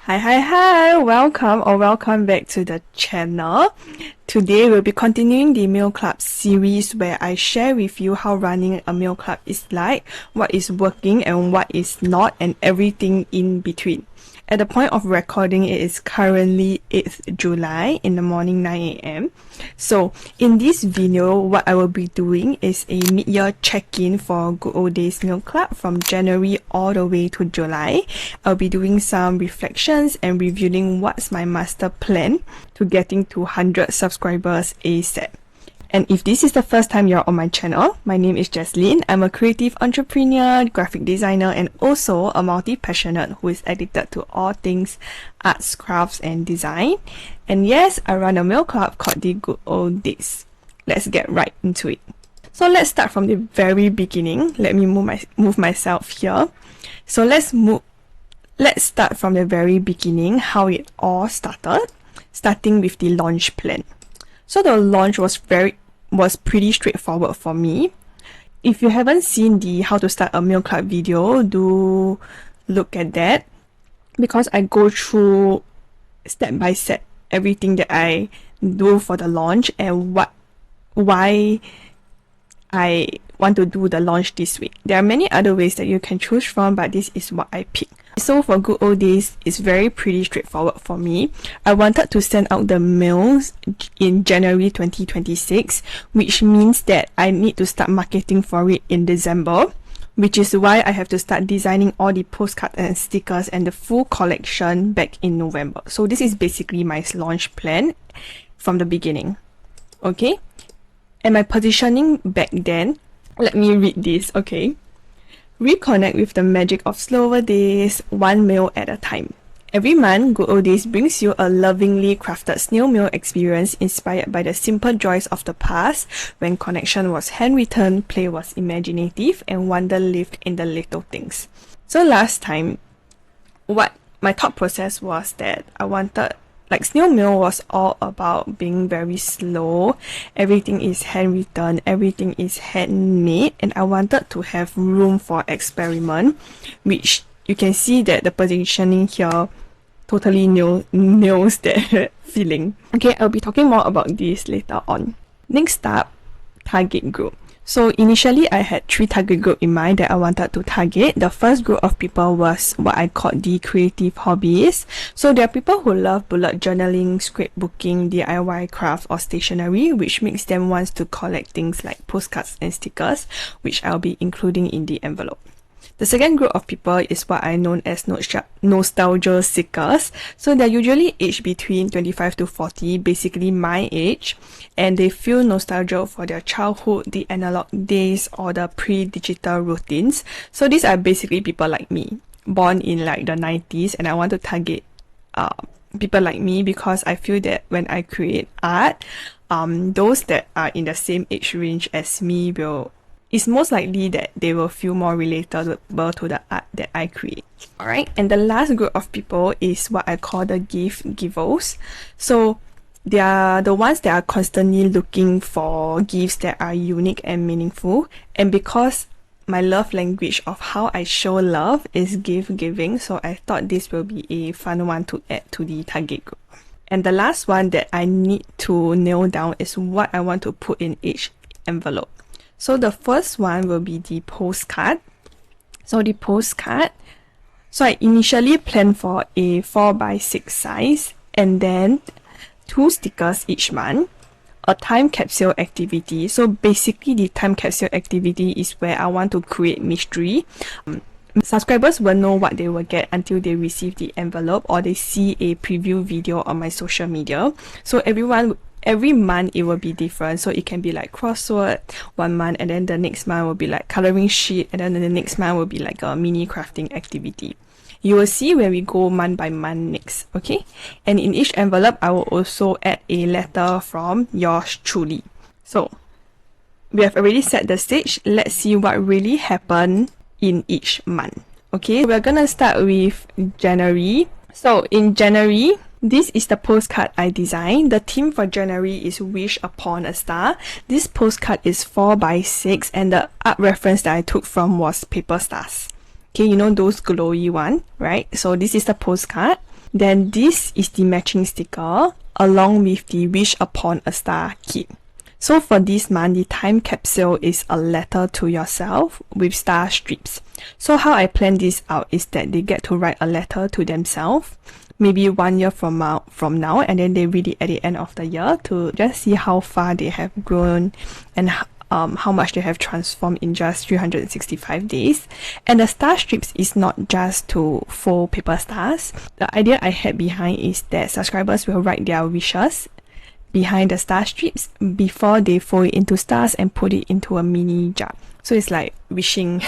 Hi, welcome back to the channel. Today we'll be continuing the Meal Club series where I share with you how running a meal club is like, what is working and what is not, and everything in between. At the point of recording, it is currently 8th July in the morning 9 a.m. So in this video, what I will be doing is a mid-year check-in for Good Old Days Meal Club from January all the way to July. I'll be doing some reflections and reviewing what's my master plan to getting to 100 subscribers ASAP. And if this is the first time you're on my channel, my name is Jaslyn. I'm a creative entrepreneur, graphic designer, and also a multi-passionate who is addicted to all things arts, crafts, and design. And yes, I run a meal club called the Good Old Days. Let's get right into it. So let's start from the very beginning. Let me move myself here. So let's start from the very beginning, how it all started, starting with the launch plan. So the launch was pretty straightforward for me. If you haven't seen the how to start a meal club video, do look at that, because I go through step by step everything that I do for the launch and why I want to do the launch this week. There are many other ways that you can choose from, but this is what I picked. So for Good Old Days, it's pretty straightforward for me. I wanted to send out the mails in January 2026, which means that I need to start marketing for it in December, which is why I have to start designing all the postcards and stickers and the full collection back in November. So this is basically my launch plan from the beginning. Okay? And my positioning back then, let me read this, okay? Reconnect with the magic of slower days, one meal at a time. Every month, Good Old Days brings you a lovingly crafted snail mail experience inspired by the simple joys of the past, when connection was handwritten, play was imaginative, and wonder lived in the little things. So last time, what my thought process was that I wanted, snail mail was all about being very slow. Everything is handwritten, everything is handmade, and I wanted to have room for experiment, which you can see that the positioning here totally nails that feeling. Okay, I'll be talking more about this later on. Next up, target group. So initially, I had 3 target groups in mind that I wanted to target. The first group of people was what I called the creative hobbyists. So there are people who love bullet journaling, scrapbooking, DIY craft, or stationery, which makes them want to collect things like postcards and stickers, which I'll be including in the envelope. The second group of people is what I know as nostalgia seekers. So they're usually aged between 25 to 40, basically my age, and they feel nostalgia for their childhood, the analog days, or the pre-digital routines. So these are basically people like me, born in the 90s, and I want to target people like me because I feel that when I create art, those that are in the same age range as me it's most likely that they will feel more relatable to the art that I create. Alright, and the last group of people is what I call the gift givers. So they are the ones that are constantly looking for gifts that are unique and meaningful. And because my love language of how I show love is gift giving, so I thought this will be a fun one to add to the target group. And the last one that I need to nail down is what I want to put in each envelope. So the first one will be the postcard. So I initially planned for a 4x6 size, and then 2 stickers each month, a time capsule activity. So basically the time capsule activity is where I want to create mystery. Subscribers will know what they will get until they receive the envelope or they see a preview video on my social media. So every month it will be different. So it can be like crossword one month, and then the next month will be like coloring sheet, and then the next month will be like a mini crafting activity. You will see when we go month by month next, okay? And in each envelope, I will also add a letter from yours truly. So we have already set the stage. Let's see what really happened in each month. Okay, we're gonna start with January. So in January, this is the postcard I designed. The theme for January is Wish Upon a Star. This postcard is 4x6, and the art reference that I took from was paper stars. Okay, you know those glowy one, right? So this is the postcard. Then this is the matching sticker along with the Wish Upon a Star kit. So for this month, the time capsule is a letter to yourself with star strips. So how I plan this out is that they get to write a letter to themselves, maybe 1 year from now, and then they read it at the end of the year to just see how far they have grown and how much they have transformed in just 365 days. And the star strips is not just to fold paper stars. The idea I had behind is that subscribers will write their wishes behind the star strips before they fold it into stars and put it into a mini jar. So it's like wishing.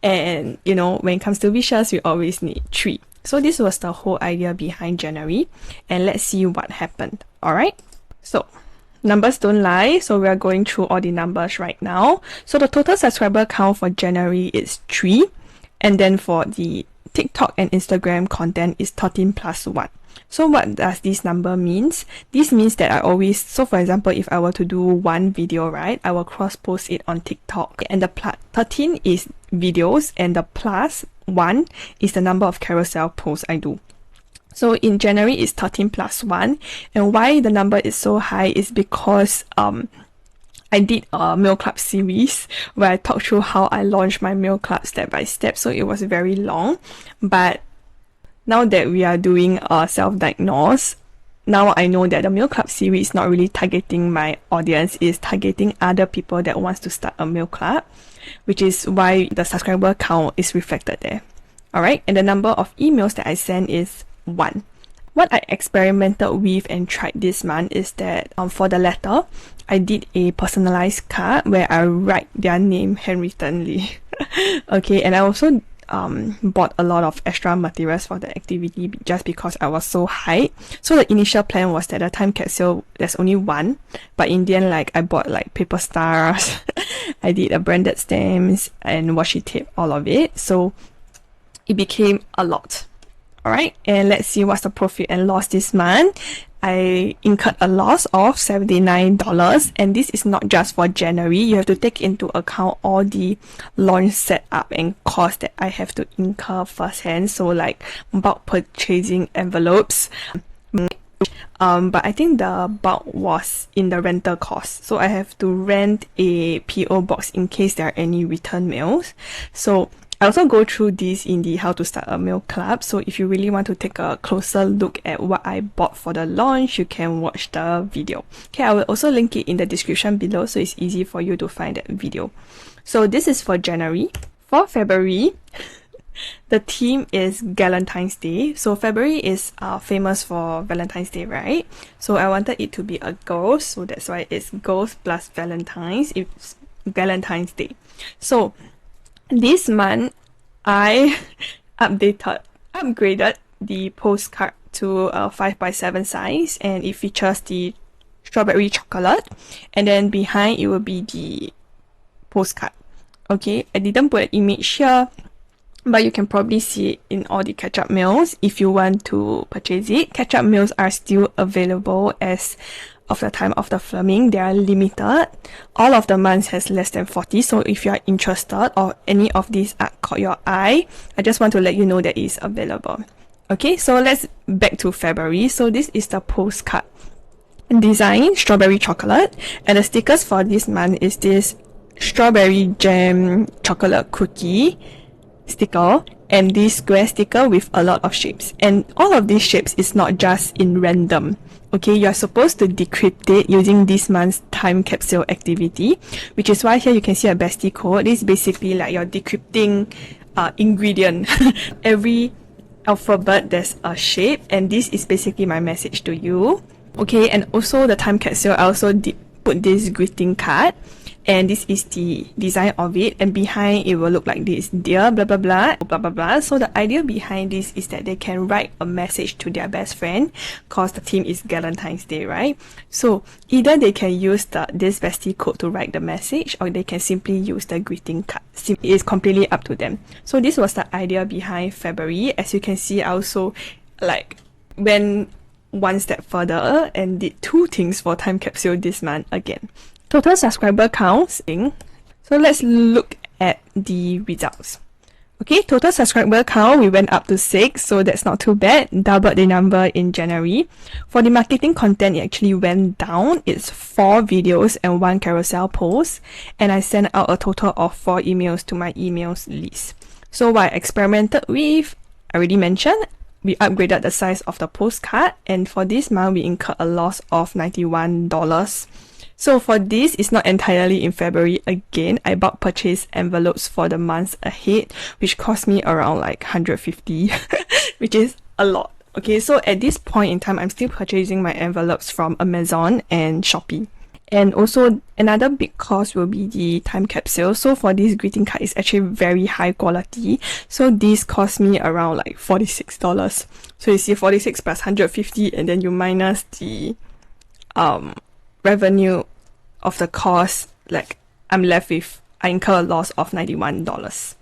And you know, when it comes to wishes, we always need 3. So this was the whole idea behind January, and let's see what happened. Alright, so numbers don't lie, so we are going through all the numbers right now. So the total subscriber count for January is 3, and then for the TikTok and Instagram content is 13 plus 1. So what does this number means? This means that I always, so for example, if I were to do one video, right, I will cross post it on TikTok, and the 13 is videos and the plus 1 is the number of carousel posts I do. So in January it's 13 plus 1, and why the number is so high is because I did a Meal Club series where I talked through how I launched my Meal Club step by step, so it was very long. But now that we are doing a self-diagnose, now I know that the Meal Club series is not really targeting my audience, it's targeting other people that wants to start a Meal Club, which is why the subscriber count is reflected there. Alright, and the number of emails that I send is 1. What I experimented with and tried this month is that for the letter, I did a personalized card where I write their name handwrittenly. Okay, and I also bought a lot of extra materials for the activity just because I was so hyped. So the initial plan was that the time capsule, there's only 1, but in the end, like, I bought like paper stars, I did a branded stamps and washi tape, all of it. So it became a lot. Alright, and let's see what's the profit and loss this month. I incurred a loss of $79, and this is not just for January. You have to take into account all the launch setup and costs that I have to incur firsthand. So like bulk purchasing envelopes. But I think the bulk was in the rental cost. So I have to rent a PO box in case there are any return mails. So I also go through this in the How to Start a Meal Club, so if you really want to take a closer look at what I bought for the launch, you can watch the video. Okay, I will also link it in the description below so it's easy for you to find that video. So this is for January. For February, the theme is Valentine's Day. So February is famous for Valentine's Day, right? So I wanted it to be a ghost, so that's why it's Ghost plus Valentine's. It's Valentine's Day. So this month, I upgraded the postcard to a 5x7 size, and it features the strawberry chocolate, and then behind it will be the postcard. Okay, I didn't put an image here, but you can probably see it in all the catch-up meals if you want to purchase it. Catch-up meals are still available as of the time of the filming. They are limited. All of the months has less than 40, so if you are interested or any of these art caught your eye, I just want to let you know that it's available. Okay, so let's back to February. So this is the postcard design, strawberry chocolate, and the stickers for this month is this strawberry jam chocolate cookie sticker and this square sticker with a lot of shapes, and all of these shapes is not just in random. Okay, you're supposed to decrypt it using this month's time capsule activity, which is why here you can see a bestie code. This is basically like your decrypting ingredient. Every alphabet there's a shape, and this is basically my message to you. Okay, and also the time capsule, I also did put this greeting card, and this is the design of it, and behind it will look like this: dear blah blah blah blah blah blah. So the idea behind this is that they can write a message to their best friend, cause the theme is Valentine's Day, right? So either they can use this bestie code to write the message, or they can simply use the greeting card. It is completely up to them. So this was the idea behind February. As you can see, I also like went one step further and did 2 things for time capsule this month again. Total subscriber counts. So let's look at the results. Okay, total subscriber count, we went up to 6, so that's not too bad. Doubled the number in January. For the marketing content, it actually went down. It's 4 videos and 1 carousel post. And I sent out a total of 4 emails to my emails list. So what I experimented with, I already mentioned, we upgraded the size of the postcard. And for this month, we incurred a loss of $91. So for this, it's not entirely in February. Again, I bulk purchased envelopes for the months ahead, which cost me around like 150, which is a lot. Okay, so at this point in time, I'm still purchasing my envelopes from Amazon and Shopee. And also another big cost will be the time capsule. So for this greeting card, it's actually very high quality. So this cost me around like $46. So you see 46 plus 150, and then you minus the revenue of the cost, like I'm left with, I incur a loss of $91.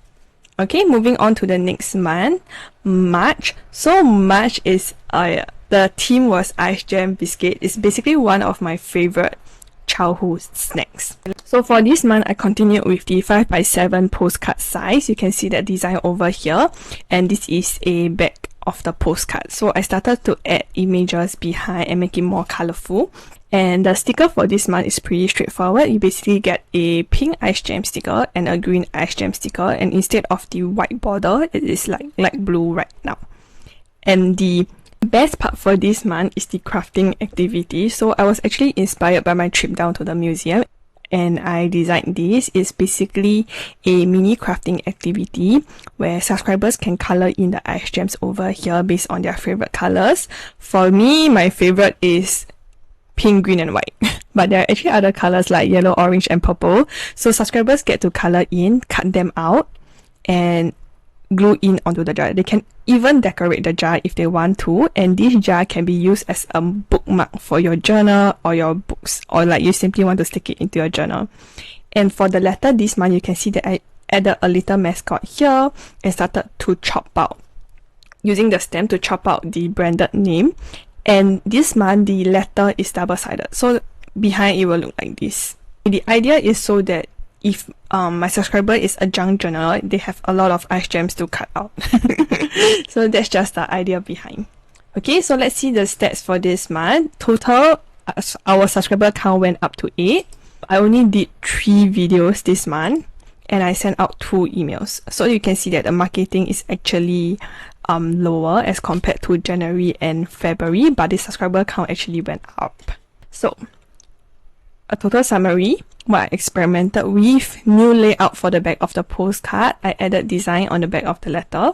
Okay, moving on to the next month, March. So March is the theme was ice jam biscuit. It's basically one of my favorite childhood snacks. So for this month, I continued with the 5x7 postcard size. You can see that design over here, and this is a back of the postcard. So I started to add images behind and make it more colorful. And the sticker for this month is pretty straightforward. You basically get a pink ice jam sticker and a green ice jam sticker, and instead of the white border, it is like light blue right now. And the best part for this month is the crafting activity. So I was actually inspired by my trip down to the museum, and I designed this. It's basically a mini crafting activity where subscribers can color in the ice gems over here based on their favorite colors. For me, my favorite is pink, green and white, but there are actually other colors like yellow, orange and purple. So subscribers get to color in, cut them out and glue in onto the jar. They can even decorate the jar if they want to, and this jar can be used as a bookmark for your journal or your books, or like you simply want to stick it into your journal. And for the letter this month, you can see that I added a little mascot here and started to chop out, using the stem to chop out the branded name. And this month, the letter is double-sided, so behind it will look like this. The idea is so that if my subscriber is a junk journal, they have a lot of ice gems to cut out. So that's just the idea behind. Okay, so let's see the stats for this month. Total, our subscriber count went up to 8. I only did 3 videos this month, and I sent out 2 emails. So you can see that the marketing is actually lower as compared to January and February, but the subscriber count actually went up. So a total summary, what I experimented with: new layout for the back of the postcard, I added design on the back of the letter,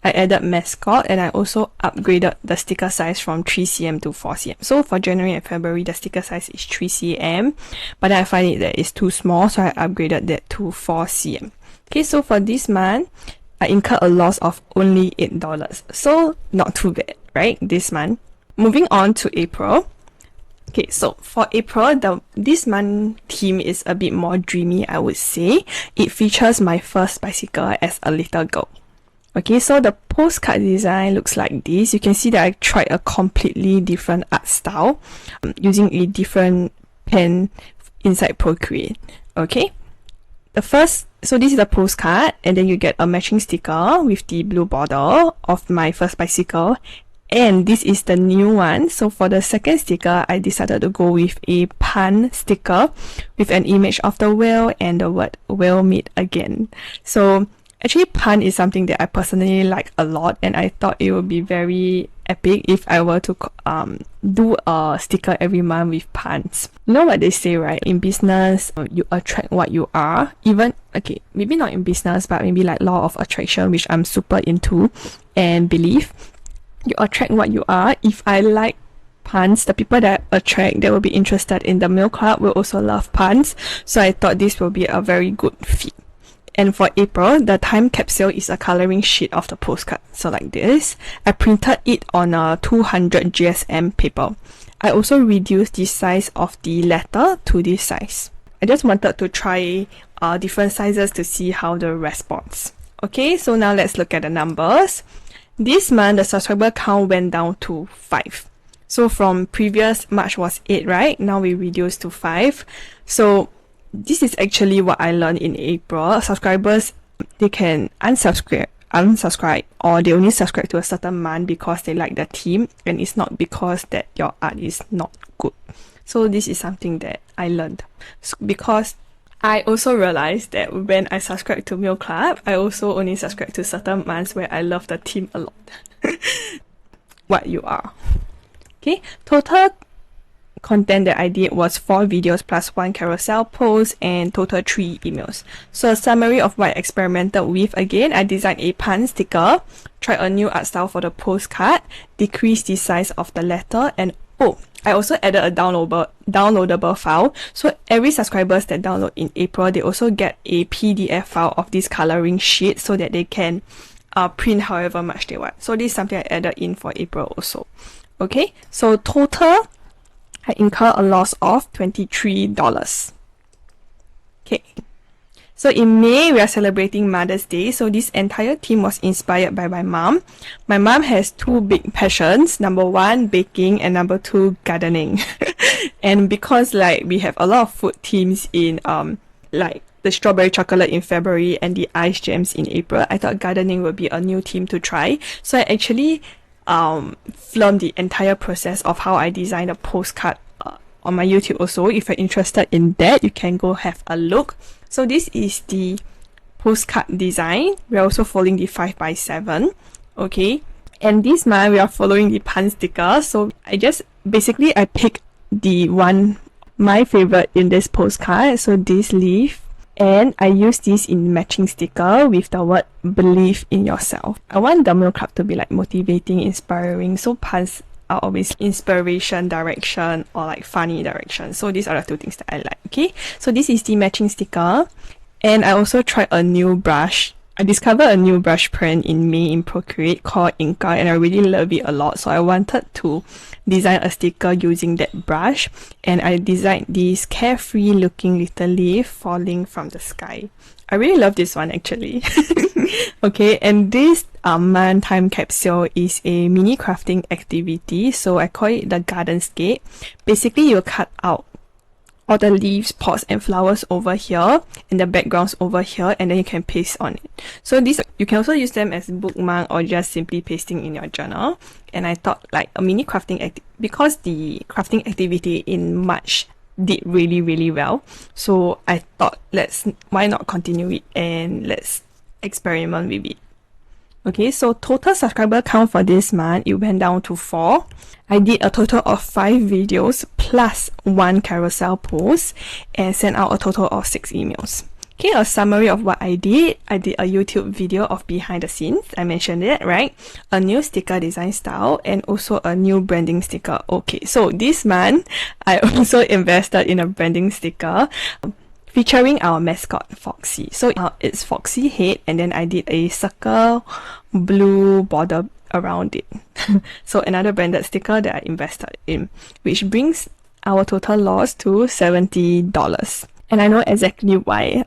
I added mascot, and I also upgraded the sticker size from 3cm to 4cm. So for January and February, the sticker size is 3cm, but I find it that it's too small, so I upgraded that to 4cm. Okay, so for this month, I incurred a loss of only $8. So not too bad, right? This month. Moving on to April. Okay, so for April, this month theme is a bit more dreamy, I would say. It features my first bicycle as a little girl. Okay, so the postcard design looks like this. You can see that I tried a completely different art style using a different pen inside Procreate. Okay. So this is the postcard, and then you get a matching sticker with the blue border of my first bicycle, and this is the new one. So for the second sticker, I decided to go with a pun sticker with an image of the whale and the word "we'll meet again." So actually, pun is something that I personally like a lot, and I thought it would be very epic if I were to do a sticker every month with puns. You know what they say, right? In business, you attract what you are. Even, okay, maybe not in business, but maybe like law of attraction, which I'm super into and believe. You attract what you are. If I like puns, the people that I attract that will be interested in the Mail Club will also love puns. So I thought this will be a very good fit. And for April, the time capsule is a coloring sheet of the postcard. So like this, I printed it on a 200 GSM paper. I also reduced the size of the letter to this size. I just wanted to try different sizes to see how the response. Okay, so now let's look at the numbers. This month, the subscriber count went down to 5. So from previous March was 8, right? Now we reduced to 5. So this is actually what I learned in April. Subscribers they can unsubscribe, or they only subscribe to a certain month because they like the theme, and it's not because that your art is not good. So this is something that I learned, because I also realized that when I subscribe to Mail Club, I also only subscribe to certain months where I love the theme a lot. What you are. Okay, total content that I did was 4 videos plus 1 carousel post, and total 3 emails. So a summary of what I experimented with: again, I designed a pun sticker, tried a new art style for the postcard, decreased the size of the letter, and I also added a downloadable file. So every subscribers that download in April, they also get a PDF file of this coloring sheet so that they can print however much they want. So this is something I added in for April also. Okay, so total, I incur a loss of $23. Okay. So in May, we are celebrating Mother's Day. So this entire theme was inspired by my mom. My mom has 2 big passions. Number 1, baking, and number 2, gardening. And because like we have a lot of food themes in like the strawberry chocolate in February and the ice gems in April, I thought gardening would be a new theme to try. So I actually filmed the entire process of how I designed a postcard on my YouTube also. If you're interested in that, you can go have a look. So this is the postcard design. We're also following the 5x7. Okay, and this month we are following the pun sticker. So I picked the one, my favorite in this postcard, so this leaf, and I use this in matching sticker with the word believe in yourself. I want the Mail Club to be like motivating, inspiring, so puns are always inspiration direction or like funny direction. So these are the 2 things that I like. Okay, so this is the matching sticker, and I also tried a new brush. I discovered a new brush brand in May in Procreate called Inka, and I really love it a lot. So I wanted to design a sticker using that brush, and I designed this carefree looking little leaf falling from the sky. I really love this one actually. Okay, and this month time capsule is a mini crafting activity. So I call it the gardenscape. Basically, you cut out all the leaves, pots, and flowers over here, and the backgrounds over here, and then you can paste on it. So these, you can also use them as bookmark or just simply pasting in your journal. And I thought like a mini crafting because the crafting activity in March did really well, so I thought why not continue it and let's experiment with it. Okay, so total subscriber count for this month, it went down to 4. I did a total of 5 videos plus 1 carousel post, and sent out a total of 6 emails. Okay, a summary of what I did a YouTube video of behind the scenes, I mentioned it, right? A new sticker design style, and also a new branding sticker. Okay, so this month I also invested in a branding sticker featuring our mascot Foxy. So it's Foxy head, and then I did a circle blue border around it. So another branded sticker that I invested in, which brings our total loss to $70. And I know exactly why,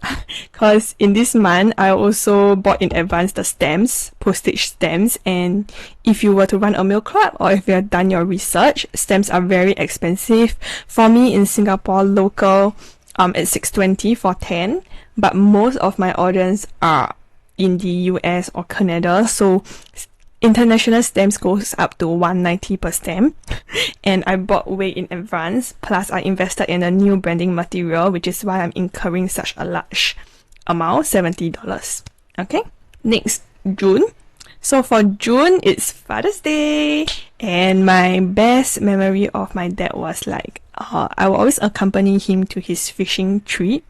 because in this month I also bought in advance the stamps, postage stamps, and if you were to run a Mail Club, or if you have done your research, stamps are very expensive. For me in Singapore, local it's $6.20 for 10, but most of my audience are in the US or Canada, so international stamps goes up to $1.90 per stamp, and I bought way in advance. Plus, I invested in a new branding material, which is why I'm incurring such a large amount, $70. Okay, next, June. So for June, it's Father's Day, and my best memory of my dad was like, I will always accompany him to his fishing trip,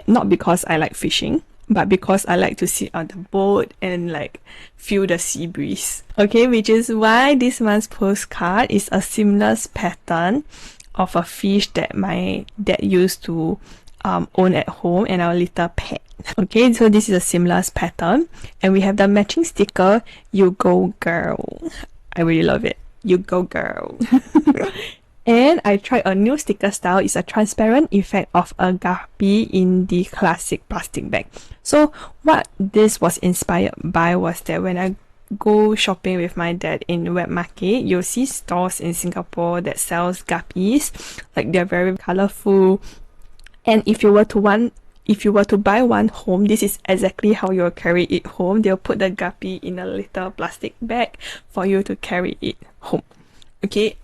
not because I like fishing, but because I like to sit on the boat and like feel the sea breeze. Okay, which is why this month's postcard is a seamless pattern of a fish that my dad used to own at home, and our little pet. Okay, so this is a seamless pattern, and we have the matching sticker, You Go Girl. I really love it. You go girl. And I tried a new sticker style. It's a transparent effect of a guppy in the classic plastic bag. So what this was inspired by was that when I go shopping with my dad in wet market, you'll see stores in Singapore that sells guppies. Like they're very colorful. And if you were to want if you were to buy one home, this is exactly how you'll carry it home. They'll put the guppy in a little plastic bag for you to carry it home. Okay,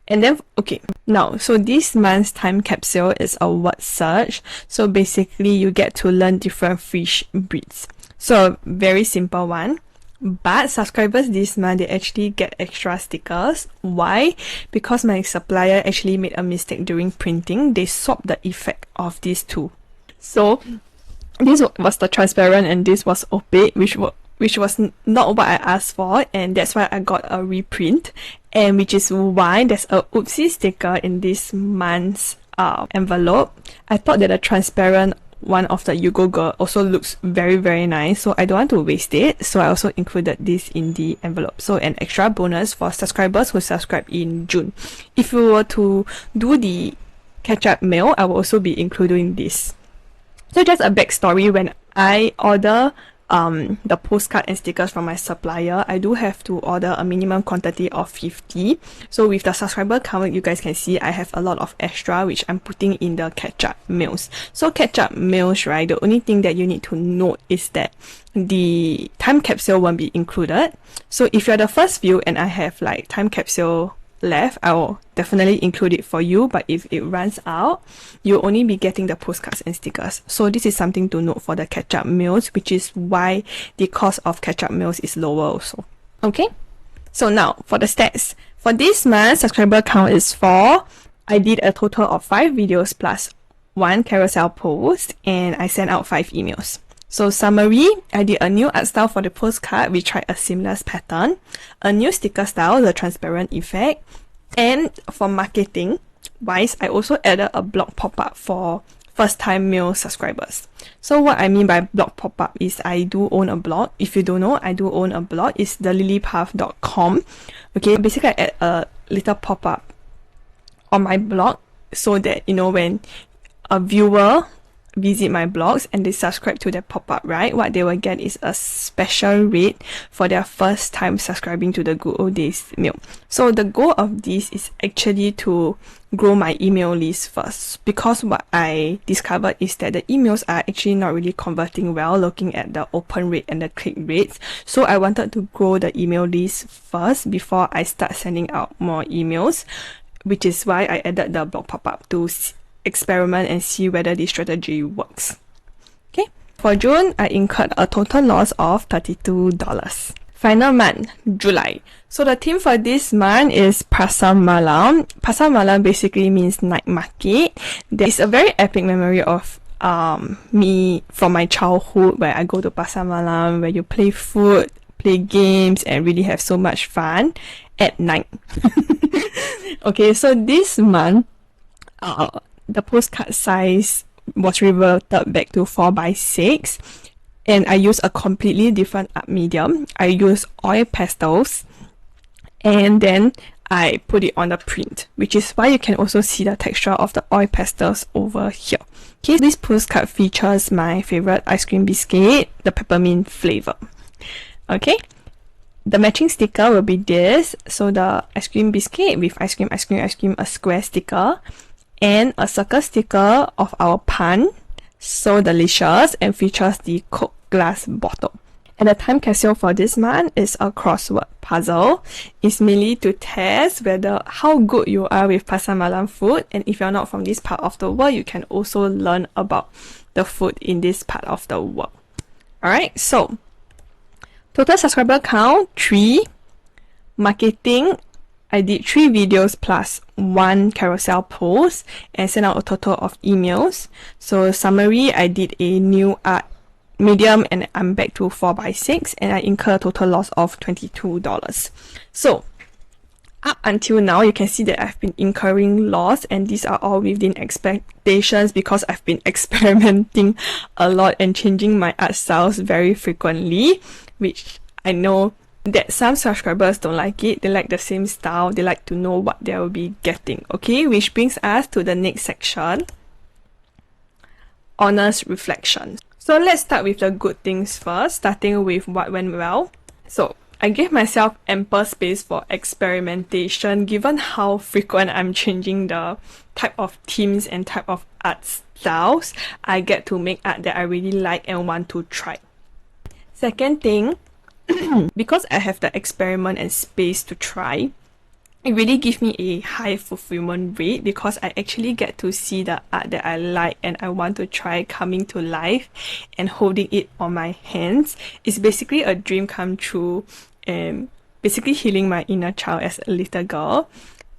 and then, okay, now, so this month's time capsule is a word search. So basically, you get to learn different fish breeds. So, very simple one. But subscribers this month, they actually get extra stickers. Why? Because my supplier actually made a mistake during printing. They swapped the effect of these two. So this was the transparent and this was opaque, which was not what I asked for, and that's why I got a reprint, and which is why there's a oopsie sticker in this month's envelope. I thought that the transparent one of the You Go Girl also looks very nice, so I don't want to waste it, so I also included this in the envelope. So an extra bonus for subscribers who subscribe in June. If you were to do the catch-up mail, I will also be including this. So just a backstory, when I order the postcard and stickers from my supplier, I do have to order a minimum quantity of 50. So with the subscriber count, you guys can see I have a lot of extra, which I'm putting in the catch-up mails. So catch-up mails, right, the only thing that you need to note is that the time capsule won't be included. So if you're the first few and I have like time capsule left, I will definitely include it for you, but if it runs out, you'll only be getting the postcards and stickers. So this is something to note for the catch-up mails, which is why the cost of catch-up mails is lower also. Okay, so now for the stats. For this month, subscriber count is 4. I did a total of 5 videos plus 1 carousel post, and I sent out 5 emails. So summary, I did a new art style for the postcard. We tried a seamless pattern, a new sticker style, the transparent effect, and for marketing wise, I also added a blog pop-up for first time mail subscribers. So what I mean by blog pop-up is I do own a blog. If you don't know, I do own a blog. It's thelilipath.com. Okay, basically I add a little pop-up on my blog so that, you know, when a viewer visit my blogs and they subscribe to the pop-up, right, what they will get is a special rate for their first time subscribing to the Good Old Days mail. So the goal of this is actually to grow my email list first, because what I discovered is that the emails are actually not really converting well looking at the open rate and the click rates. So I wanted to grow the email list first before I start sending out more emails, which is why I added the blog pop-up to experiment and see whether this strategy works. Okay, for June, I incurred a total loss of $32. Final month, July. So the theme for this month is Pasar Malam. Pasar Malam basically means night market. There is a very epic memory of me from my childhood where I go to Pasar Malam, where you play food, play games, and really have so much fun at night. Okay, so this month, the postcard size was reverted back to 4x6, and I used a completely different art medium. I used oil pastels, and then I put it on the print, which is why you can also see the texture of the oil pastels over here. Okay, this postcard features my favorite ice cream biscuit, the peppermint flavor. Okay, the matching sticker will be this. So the ice cream biscuit with ice cream, a square sticker, and a circle sticker of our pun, so delicious, and features the Coke glass bottle. And the time capsule for this month is a crossword puzzle. It's mainly to test whether how good you are with Pasar Malam food, and if you're not from this part of the world, you can also learn about the food in this part of the world. Alright, so total subscriber count 3. Marketing, I did 3 videos plus 1 carousel post and sent out a total of emails. So summary, I did a new art medium and I'm back to 4x6, and I incur a total loss of $22. So up until now, you can see that I've been incurring loss, and these are all within expectations because I've been experimenting a lot and changing my art styles very frequently, which I know that some subscribers don't like it. They like the same style. They like to know what they will be getting. Okay, which brings us to the next section, honest reflection. So let's start with the good things first, starting with what went well. So I gave myself ample space for experimentation given how frequent I'm changing the type of themes and type of art styles. I get to make art that I really like and want to try. Second thing, because I have the experiment and space to try, it really gives me a high fulfillment rate because I actually get to see the art that I like and I want to try coming to life and holding it on my hands. It's basically a dream come true and basically healing my inner child as a little girl.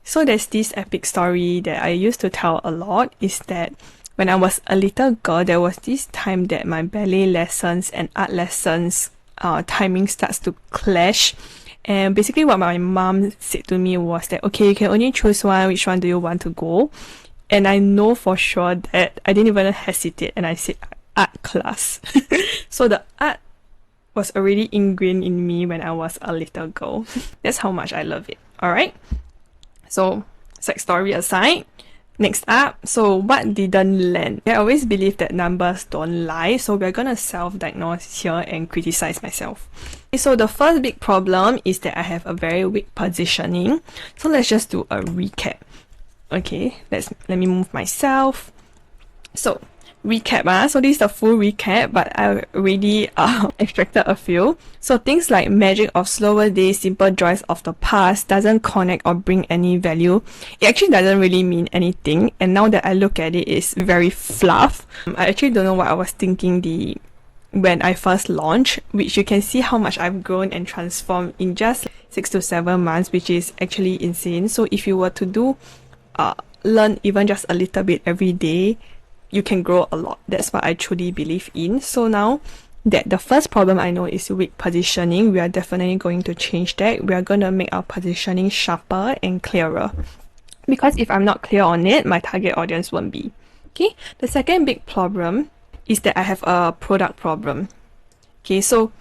So there's this epic story that I used to tell a lot, is that when I was a little girl, there was this time that my ballet lessons and art lessons timing starts to clash. And basically what my mom said to me was that, okay, you can only choose one, which one do you want to go? And I know for sure that I didn't even hesitate and I said art class. So the art was already ingrained in me when I was a little girl. That's how much I love it. Alright? So, sex story aside, next up, so what didn't land? I always believe that numbers don't lie, so we're gonna self-diagnose here and criticize myself. Okay, so the first big problem is that I have a very weak positioning. So let's just do a recap. Okay, let me move myself. So recap, so this is the full recap, but I already extracted a few. So things like magic of slower days, simple joys of the past doesn't connect or bring any value. It actually doesn't really mean anything, and now that I look at it, it's very fluff. I actually don't know what I was thinking when I first launched, which you can see how much I've grown and transformed in just 6 to 7 months, which is actually insane. So if you were to learn even just a little bit every day, you can grow a lot. That's what I truly believe in. So now that the first problem I know is weak positioning, we are definitely going to change that. We are going to make our positioning sharper and clearer. Because if I'm not clear on it, my target audience won't be. Okay, the second big problem is that I have a product problem. Okay, so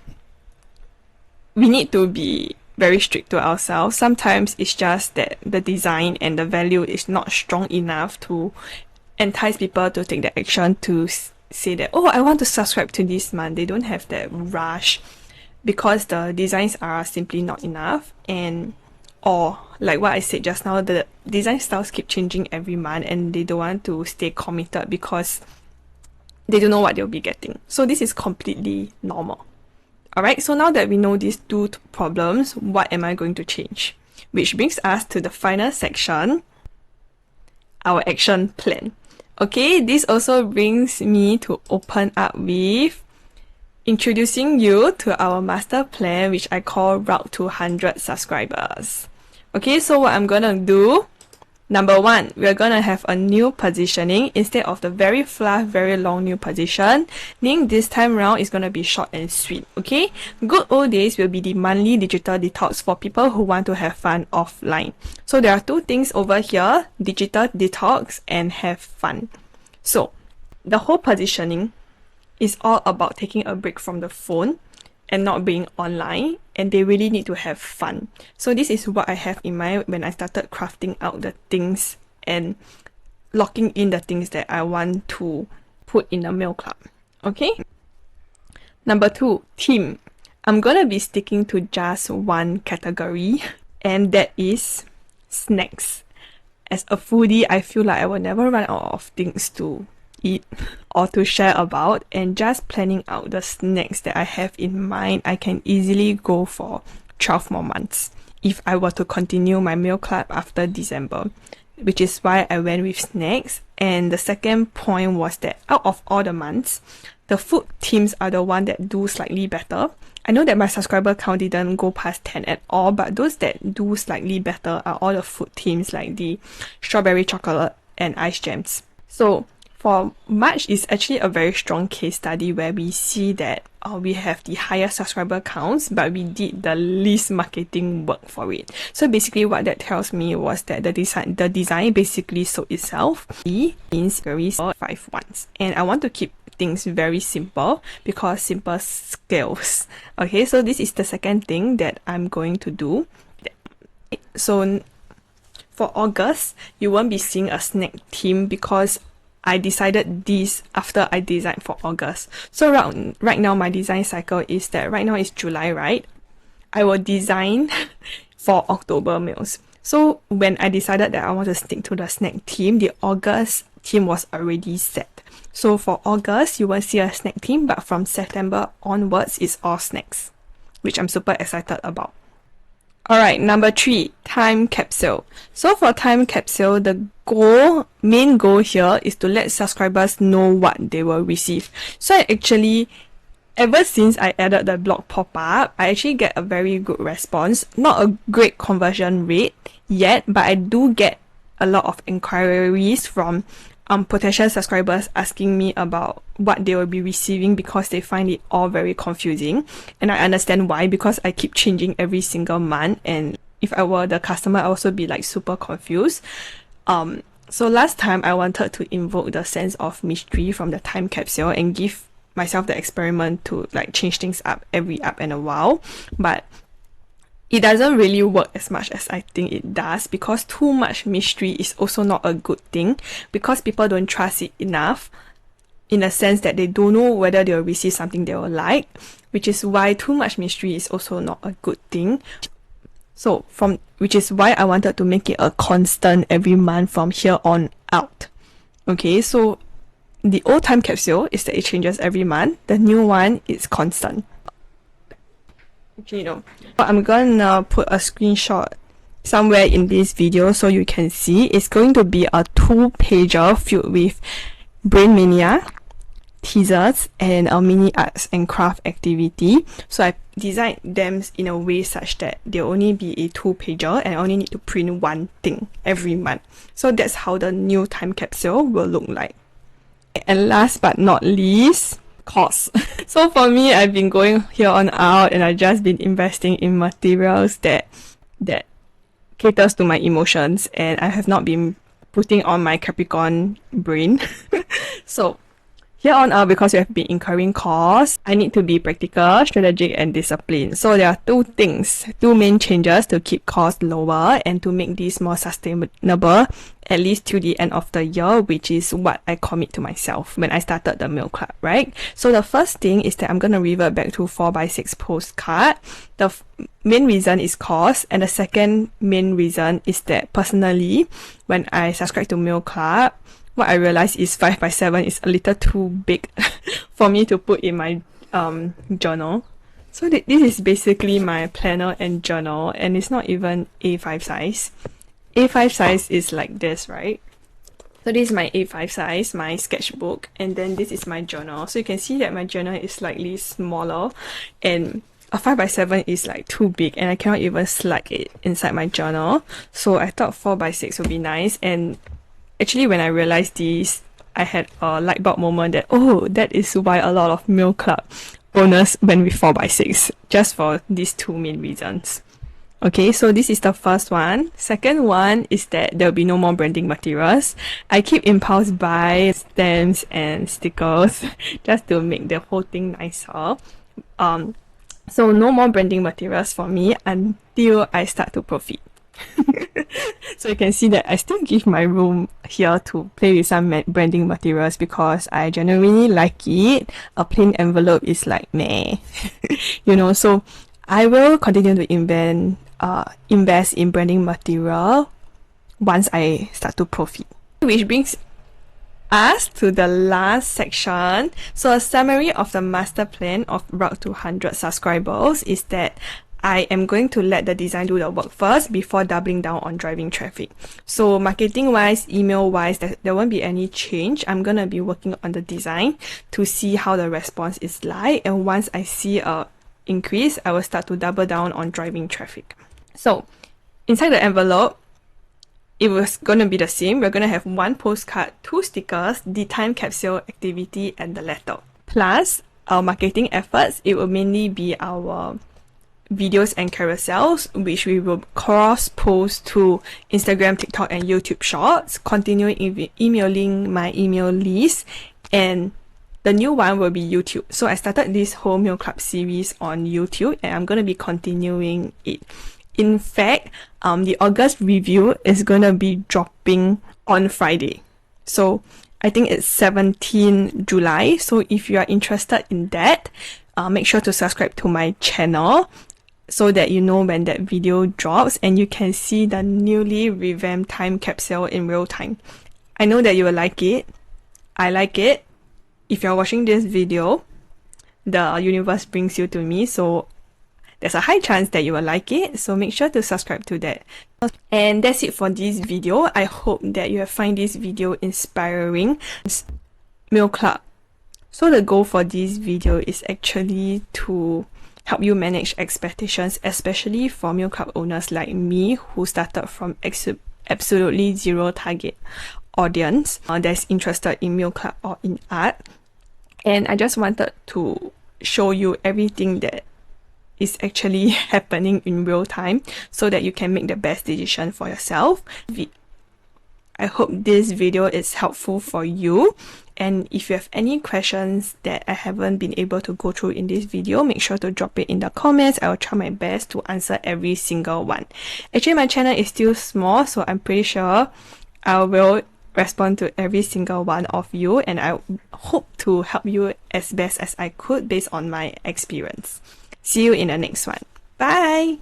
we need to be very strict to ourselves. Sometimes it's just that the design and the value is not strong enough to entice people to take the action to say that, oh, I want to subscribe to this month. They don't have that rush because the designs are simply not enough, or like what I said just now, the design styles keep changing every month and they don't want to stay committed because they don't know what they'll be getting. So this is completely normal. Alright, so now that we know these two problems, what am I going to change? Which brings us to the final section, our action plan. Okay, this also brings me to open up with introducing you to our master plan, which I call Route to 100 Subscribers. Okay, so what I'm gonna do, number one, we're gonna have a new positioning instead of the very fluff, very long new position. This time around is gonna be short and sweet. Okay, good old days will be the monthly digital detox for people who want to have fun offline. So there are two things over here: digital detox and have fun. So the whole positioning is all about taking a break from the phone and not being online, and they really need to have fun. So this is what I have in mind when I started crafting out the things and locking in the things that I want to put in the mail club. Okay? Number two, theme. I'm gonna be sticking to just one category, and that is snacks. As a foodie, I feel like I will never run out of things to eat or to share about, and just planning out the snacks that I have in mind, I can easily go for 12 more months if I were to continue my meal club after December, which is why I went with snacks. And the second point was that out of all the months, the food themes are the one that do slightly better. I know that my subscriber count didn't go past 10 at all, but those that do slightly better are all the food themes like the strawberry chocolate and ice gems. So for March is actually a very strong case study where we see that we have the highest subscriber counts, but we did the least marketing work for it. So basically what that tells me was that the design basically sold itself. E means very 5 ones. And I want to keep things very simple because simple scales. Okay, so this is the second thing that I'm going to do. So for August, you won't be seeing a snack theme because I decided this after I designed for August. So right now my design cycle is that right now is July, right? I will design for October meals. So when I decided that I want to stick to the snack theme, the August theme was already set. So for August, you won't see a snack theme, but from September onwards, it's all snacks, which I'm super excited about. Alright, number 3, time capsule. So for time capsule, the main goal here is to let subscribers know what they will receive. So I actually, ever since I added the blog pop-up, I actually get a very good response. Not a great conversion rate yet, but I do get a lot of inquiries from potential subscribers asking me about what they will be receiving because they find it all very confusing. And I understand why, because I keep changing every single month, and if I were the customer, I would also be like super confused. So last time I wanted to invoke the sense of mystery from the time capsule and give myself the experiment to like change things up every up and a while, but it doesn't really work as much as I think it does, because too much mystery is also not a good thing, because people don't trust it enough in a sense that they don't know whether they will receive something they will like, which is why too much mystery is also not a good thing. So which is why I wanted to make it a constant every month from here on out. Okay, so the old time capsule is that it changes every month. The new one is constant. Okay, no. I'm gonna put a screenshot somewhere in this video so you can see. It's going to be a 2-pager filled with brain mania, teasers, and a mini arts and craft activity. So I designed them in a way such that they'll only be a 2-pager and I only need to print one thing every month. So that's how the new time capsule will look like. And last but not least, cost. So for me, I've been going here on out and I've just been investing in materials that caters to my emotions, and I have not been putting on my Capricorn brain. So here on out, because we have been incurring costs, I need to be practical, strategic, and disciplined. So there are two main changes to keep costs lower and to make this more sustainable, at least till the end of the year, which is what I commit to myself when I started the Meal Club, right? So the first thing is that I'm going to revert back to 4x6 postcard. The main reason is cost, and the second main reason is that personally, when I subscribe to Meal Club, what I realized is 5x7 is a little too big for me to put in my journal. So this is basically my planner and journal, and it's not even A5 size. A5 size is like this, right? So this is my A5 size, my sketchbook, and then this is my journal. So you can see that my journal is slightly smaller, and a 5x7 is like too big, and I cannot even slide it inside my journal. So I thought 4x6 would be nice, and actually, when I realized this, I had a light bulb moment that, oh, that is why a lot of Meal Club owners went with 4x6, just for these two main reasons. Okay, so this is the first one. Second one is that there will be no more branding materials. I keep impulse buy stamps and stickers just to make the whole thing nicer. So no more branding materials for me until I start to profit. So you can see that I still give my room here to play with some branding materials because I genuinely like it. A plain envelope is like meh. So I will continue to invest in branding material once I start to profit. Which brings us to the last section. So a summary of the master plan of Route to 100 subscribers is that I am going to let the design do the work first before doubling down on driving traffic. So marketing wise, email wise, there won't be any change. I'm going to be working on the design to see how the response is like, and once I see a increase, I will start to double down on driving traffic. So inside the envelope, it was going to be the same. We're going to have 1 postcard, 2 stickers, the time capsule activity, and the letter. Plus our marketing efforts, it will mainly be our videos and carousels, which we will cross-post to Instagram, TikTok, and YouTube Shorts, continuing emailing my email list, and the new one will be YouTube. So I started this whole Meal Club series on YouTube, and I'm going to be continuing it. In fact, the August review is going to be dropping on Friday. So I think it's 17 July. So if you are interested in that, make sure to subscribe to my channel. so that you know when that video drops and you can see the newly revamped time capsule in real time. I know that you will like it. I like it. If you're watching this video, the universe brings you to me, so there's a high chance that you will like it, so make sure to subscribe to that. And that's it for this video. I hope that you have find this video inspiring. Meal Club. So the goal for this video is actually to help you manage expectations, especially for Meal Club owners like me who started from absolutely zero target audience that's interested in Meal Club or in art. And I just wanted to show you everything that is actually happening in real time so that you can make the best decision for yourself. I hope this video is helpful for you, and if you have any questions that I haven't been able to go through in this video, make sure to drop it in the comments. I will try my best to answer every single one. Actually, my channel is still small, so I'm pretty sure I will respond to every single one of you, and I hope to help you as best as I could based on my experience. See you in the next one. Bye!